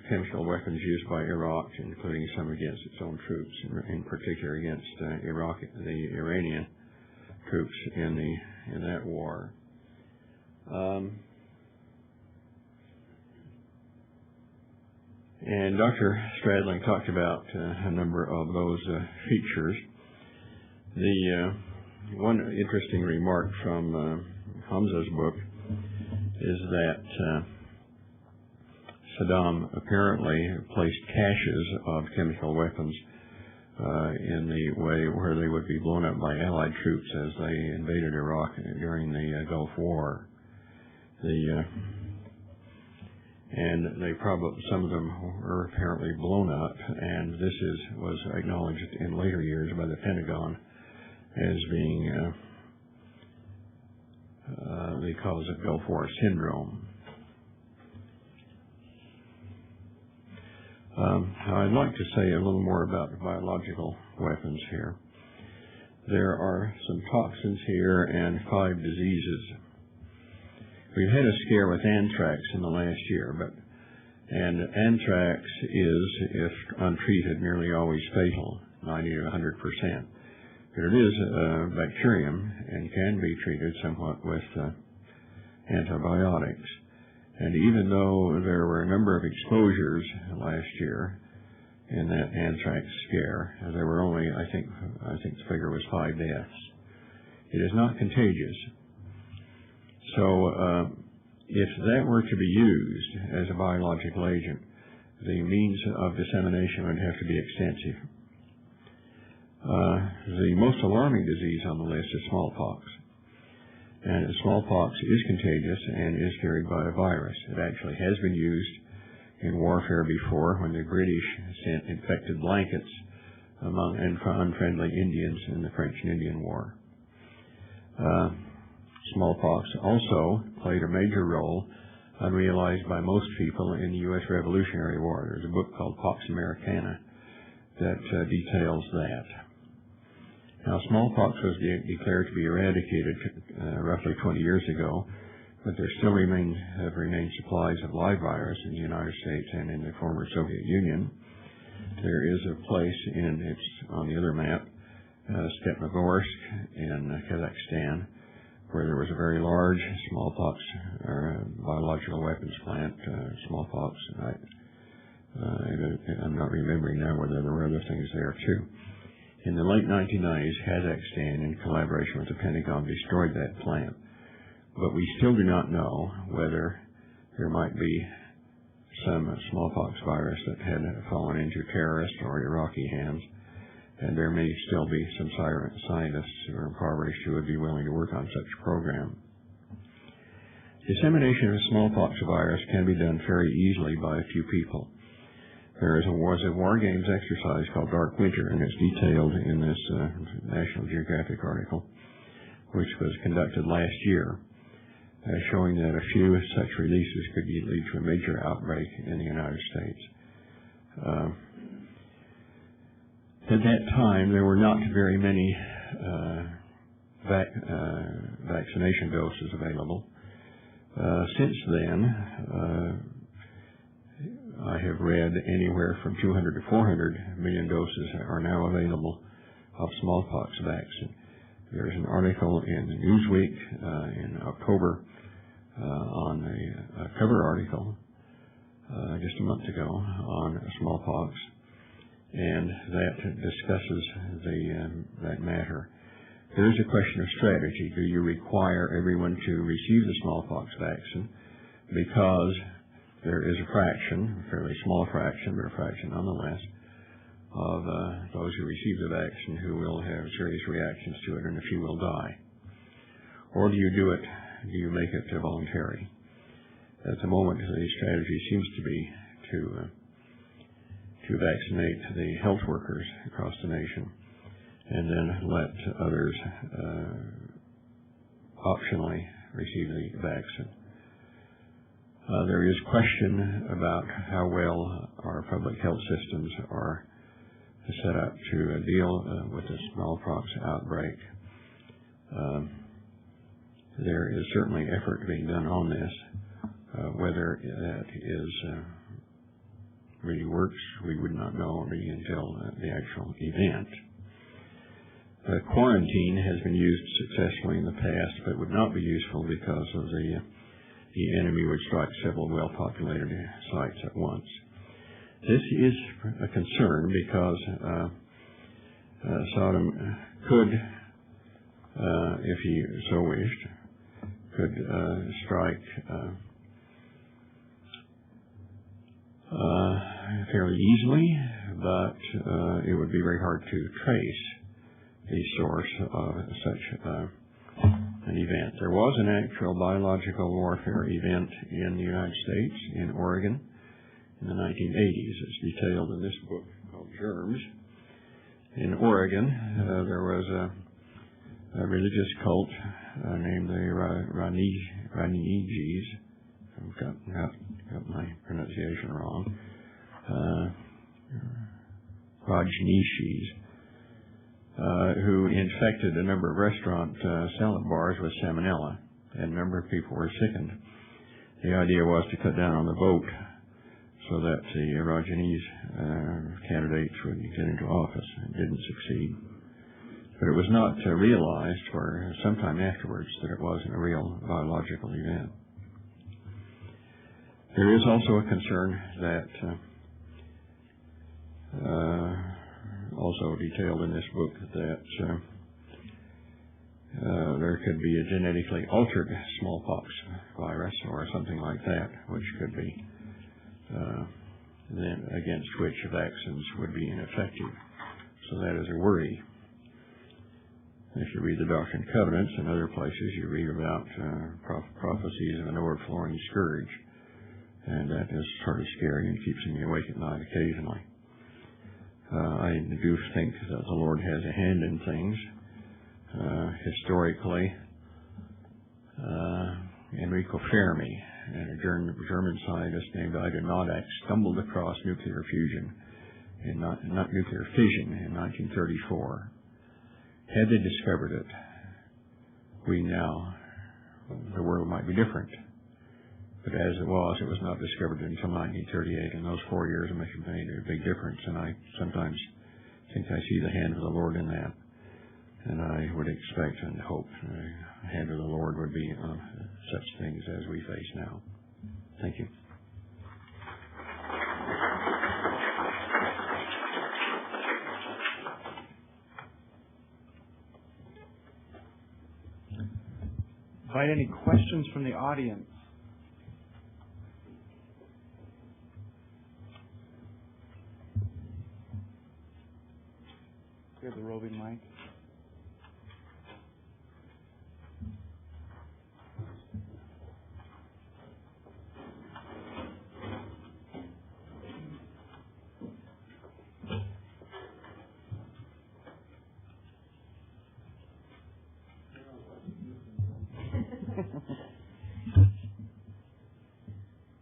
chemical weapons used by Iraq, including some against its own troops, in particular against the Iranian troops in that war. And Dr. Stradling talked about a number of those features. The one interesting remark from Hamza's book is that Saddam apparently placed caches of chemical weapons in the way where they would be blown up by Allied troops as they invaded Iraq during the Gulf War. And some of them were apparently blown up, and this was acknowledged in later years by the Pentagon as being the cause of Gulf War syndrome. Now, I'd like to say a little more about the biological weapons here. There are some toxins here and 5 diseases. We've had a scare with anthrax in the last year, and anthrax is, if untreated, nearly always fatal, 90 to 100%. But it is a bacterium and can be treated somewhat with antibiotics. And even though there were a number of exposures last year in that anthrax scare, there were only, I think the figure was 5 deaths. It is not contagious. So if that were to be used as a biological agent, the means of dissemination would have to be extensive. The most alarming disease on the list is smallpox. And smallpox is contagious and is carried by a virus. It actually has been used in warfare before when the British sent infected blankets among unfriendly Indians in the French and Indian War. Smallpox also played a major role, unrealized by most people, in the U.S. Revolutionary War. There's a book called Pax Americana that details that. Now, smallpox was declared to be eradicated roughly 20 years ago, but there still have remained supplies of live virus in the United States and in the former Soviet Union. There is a place it's on the other map, Stepnogorsk in Kazakhstan, where there was a very large smallpox biological weapons plant, smallpox. I'm not remembering now whether there were other things there too. In the late 1990s, Kazakhstan, in collaboration with the Pentagon, destroyed that plant. But we still do not know whether there might be some smallpox virus that had fallen into terrorist or Iraqi hands, and there may still be some scientists who are impoverished who would be willing to work on such a program. Dissemination of smallpox virus can be done very easily by a few people. There was a War Games exercise called Dark Winter, and it's detailed in this National Geographic article, which was conducted last year, showing that a few such releases could lead to a major outbreak in the United States. At that time, there were not very many vaccination doses available. Since then, I have read anywhere from 200 to 400 million doses are now available of smallpox vaccine. There's an article in Newsweek in October on a cover article just a month ago on smallpox, and that discusses that matter. There is a question of strategy. Do you require everyone to receive the smallpox vaccine because there is a fraction, a fairly small fraction, but a fraction nonetheless, of those who receive the vaccine who will have serious reactions to it and a few will die? Or do you make it voluntary? At the moment, the strategy seems to be to vaccinate the health workers across the nation and then let others optionally receive the vaccine. There is question about how well our public health systems are set up to deal with the smallpox outbreak. There is certainly effort being done on this. Whether that really works, we would not know really until the actual event. Quarantine has been used successfully in the past, but would not be useful because of the enemy would strike several well-populated sites at once. This is a concern because Saddam could, if he so wished, could strike fairly easily, but it would be very hard to trace the source of such an event. There was an actual biological warfare event in the United States, in Oregon, in the 1980s. It's detailed in this book called Germs. In Oregon, there was a religious cult named the Ranijis. I've got my pronunciation wrong. Rajneeshis, who infected a number of restaurant salad bars with salmonella, and a number of people were sickened. The idea was to cut down on the vote so that the Rajneesh candidates would get into office. It didn't succeed. But it was not realized for some time afterwards that it wasn't a real biological event. There is also a concern that also detailed in this book that there could be a genetically altered smallpox virus or something like that, which could be then against which vaccines would be ineffective. So that is a worry. If you read the Doctrine and Covenants and other places, you read about prophecies of an overflowing scourge, and that is sort of scary and keeps me awake at night occasionally. I do think that the Lord has a hand in things. Historically, Enrico Fermi, a German scientist named Ida Noddack, stumbled across nuclear fusion, not nuclear fission, in 1934. Had they discovered it, the world might be different. But as it was not discovered until 1938, and those 4 years made a big difference, and I sometimes think I see the hand of the Lord in that. And I would expect and hope the hand of the Lord would be on such things as we face now. Thank you. Invite any questions from the audience. We have the roving mic.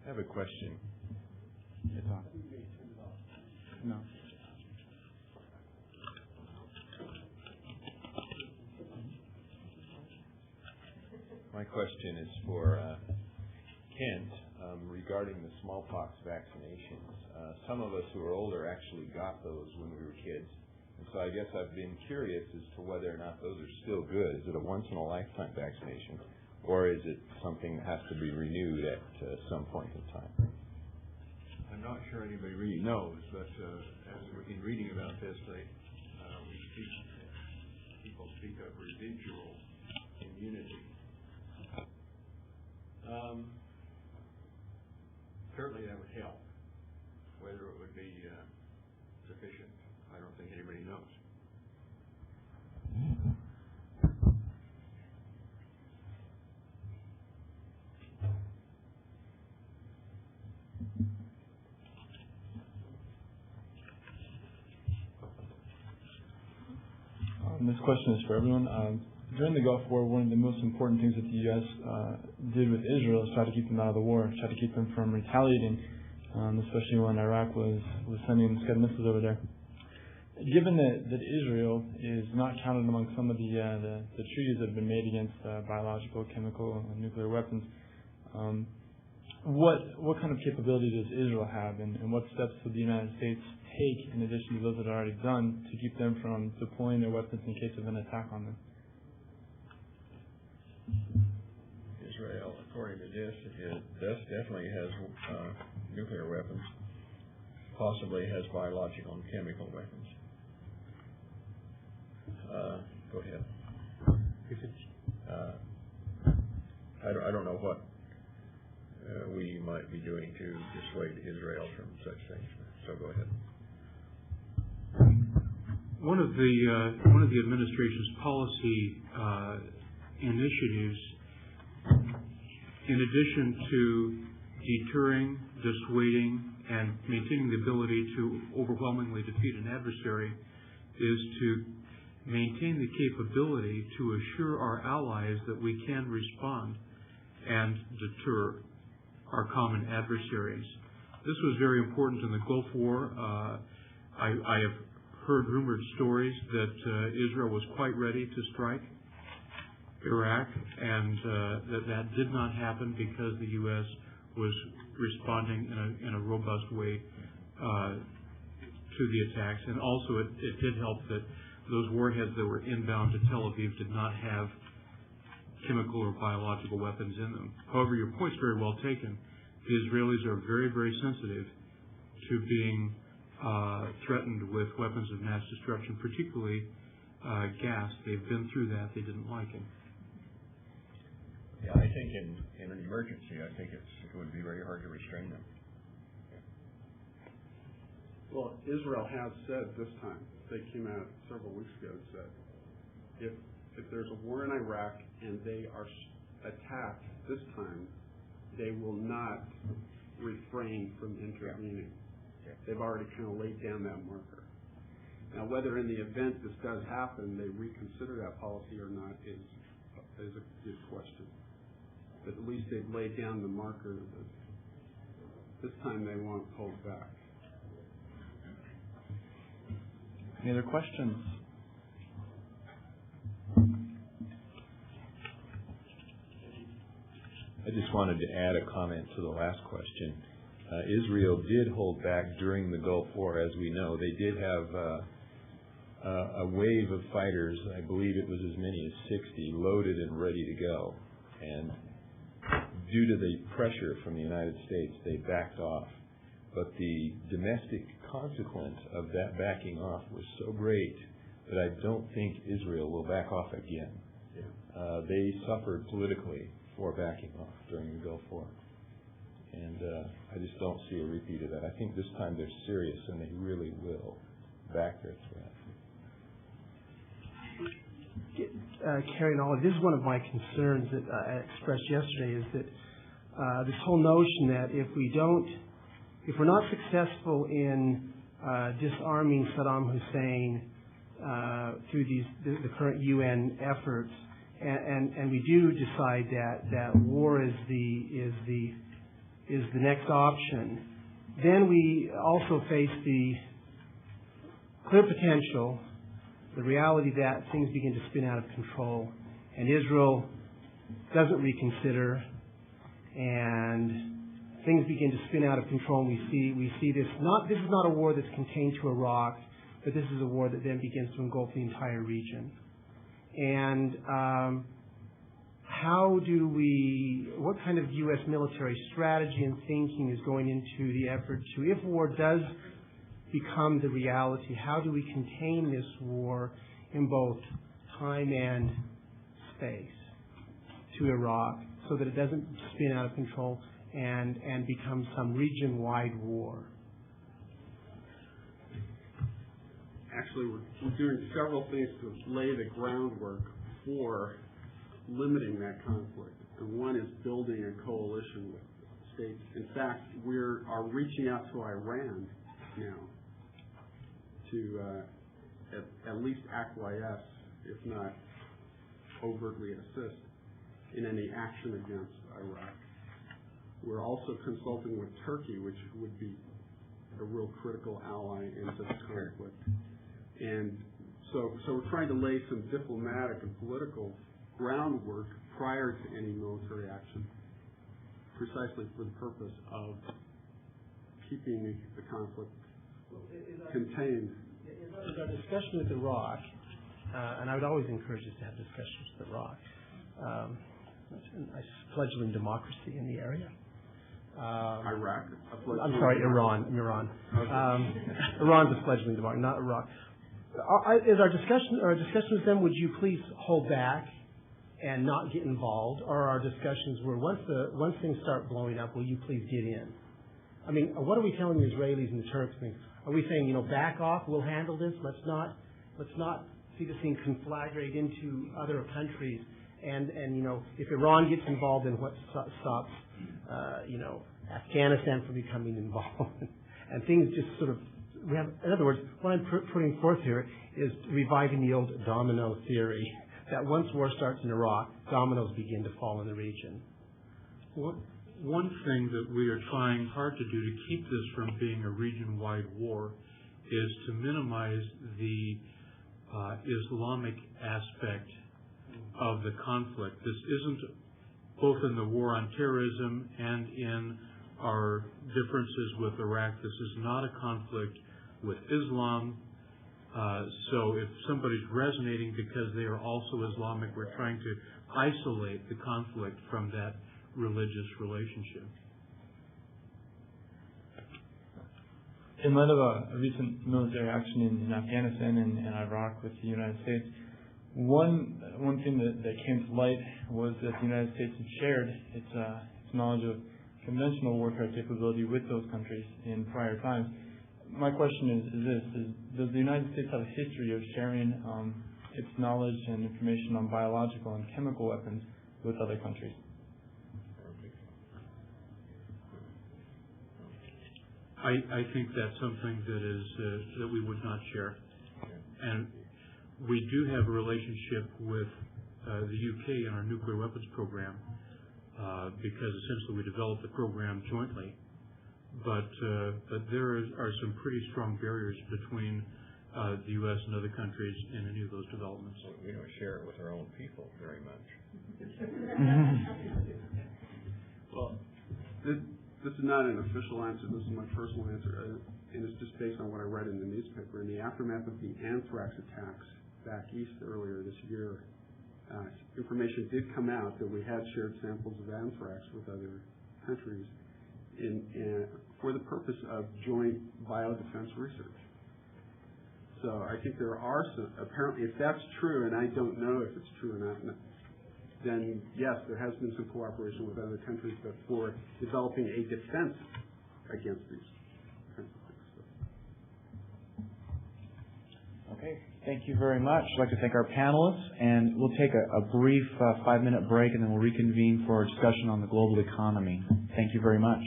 I have a question. It's on. No. My question is for Kent regarding the smallpox vaccinations. Some of us who are older actually got those when we were kids. And so I guess I've been curious as to whether or not those are still good. Is it a once-in-a-lifetime vaccination? Or is it something that has to be renewed at some point in time? I'm not sure anybody really knows, but as we've been reading about this, people speak of residual immunity. Certainly that would help. Whether it would be sufficient, I don't think anybody knows. This question is for everyone. During the Gulf War, one of the most important things that the U.S. did with Israel is try to keep them out of the war, try to keep them from retaliating, especially when Iraq was sending Scud missiles over there. Given that Israel is not counted among some of the treaties that have been made against biological, chemical, and nuclear weapons, what kind of capability does Israel have, and what steps would the United States take in addition to those that are already done to keep them from deploying their weapons in case of an attack on them? Israel, according to this, definitely has nuclear weapons, possibly has biological and chemical weapons. Go ahead. I don't know what we might be doing to dissuade Israel from such things. So go ahead. One of the administration's policy initiatives, in addition to deterring, dissuading, and maintaining the ability to overwhelmingly defeat an adversary, is to maintain the capability to assure our allies that we can respond and deter our common adversaries. This was very important in the Gulf War. I have heard rumored stories that Israel was quite ready to strike Iraq, and that did not happen because the U.S. was responding in a robust way to the attacks. And also it did help that those warheads that were inbound to Tel Aviv did not have chemical or biological weapons in them. However, your point's very well taken. The Israelis are very, very sensitive to being threatened with weapons of mass destruction, particularly gas. They've been through that. They didn't like it. Yeah, I think in an emergency, I think it would be very hard to restrain them. Well, Israel has said this time, they came out several weeks ago and said, if there's a war in Iraq and they are attacked this time, they will not refrain from intervening. Yeah. They've already kind of laid down that marker. Now, whether in the event this does happen, they reconsider that policy or not is a good question. But at least they've laid down the marker that this time they won't hold back. Any other questions? I just wanted to add a comment to the last question. Israel did hold back during the Gulf War, as we know. They did have a wave of fighters, I believe it was as many as 60, loaded and ready to go. And due to the pressure from the United States, they backed off. But the domestic consequence of that backing off was so great that I don't think Israel will back off again. Yeah. They suffered politically for backing off during the Gulf War. And I just don't see a repeat of that. I think this time they're serious and they really will back their threat. Kerry and Olive, this is one of my concerns that I expressed yesterday, is that this whole notion that if we're not successful in disarming Saddam Hussein through the current UN efforts, and we do decide that war is the next option, then we also face the clear potential, the reality that things begin to spin out of control, and Israel doesn't reconsider, and things begin to spin out of control. And we see this. This is not a war that's contained to Iraq, but this is a war that then begins to engulf the entire region. And what kind of U.S. military strategy and thinking is going into the effort to, if war does become the reality, how do we contain this war in both time and space to Iraq so that it doesn't spin out of control and become some region-wide war? Actually, we're doing several things to lay the groundwork for limiting that conflict. And one is building a coalition with states. In fact, we are reaching out to Iran now to at least acquiesce, if not overtly assist, in any action against Iraq. We're also consulting with Turkey, which would be a real critical ally in this conflict. And so we're trying to lay some diplomatic and political groundwork prior to any military action, precisely for the purpose of keeping the conflict contained. Is our discussion with Iraq, and I would always encourage us to have discussions with Iraq, a fledgling democracy in the area. Iraq? I'm sorry, Iran. Iran's a fledgling democracy, not Iraq. Is our discussion with them, would you please hold back and not get involved? Or our discussions where once things start blowing up, will you please get in? I mean, what are we telling the Israelis and the Turks? Are we saying, back off, we'll handle this, let's not see this thing conflagrate into other countries, and if Iran gets involved, then what stops Afghanistan from becoming involved? And things just sort of, in other words, what I'm putting forth here is reviving the old domino theory, that once war starts in Iraq, dominoes begin to fall in the region. One thing that we are trying hard to do to keep this from being a region-wide war is to minimize the Islamic aspect of the conflict. This isn't, both in the war on terrorism and in our differences with Iraq, this is not a conflict with Islam. So if somebody's resonating because they are also Islamic, we're trying to isolate the conflict from that religious relationship. In light of a recent military action in Afghanistan and Iraq with the United States, one thing that came to light was that the United States had shared its knowledge of conventional warfare capability with those countries in prior times. My question is this: does the United States have a history of sharing its knowledge and information on biological and chemical weapons with other countries? I think that's something that is that we would not share, and we do have a relationship with the UK in our nuclear weapons program because essentially we developed the program jointly. But there are some pretty strong barriers between the U.S. and other countries in any of those developments. We don't share it with our own people very much. Well, this is not an official answer. This is my personal answer, and it's just based on what I read in the newspaper. In the aftermath of the anthrax attacks back east earlier this year, information did come out that we had shared samples of anthrax with other countries for the purpose of joint biodefense research. So I think there are some, apparently, if that's true, and I don't know if it's true or not, then yes, there has been some cooperation with other countries, but for developing a defense against these kinds of things. Okay, thank you very much. I'd like to thank our panelists, and we'll take a brief 5-minute break, and then we'll reconvene for a discussion on the global economy. Thank you very much.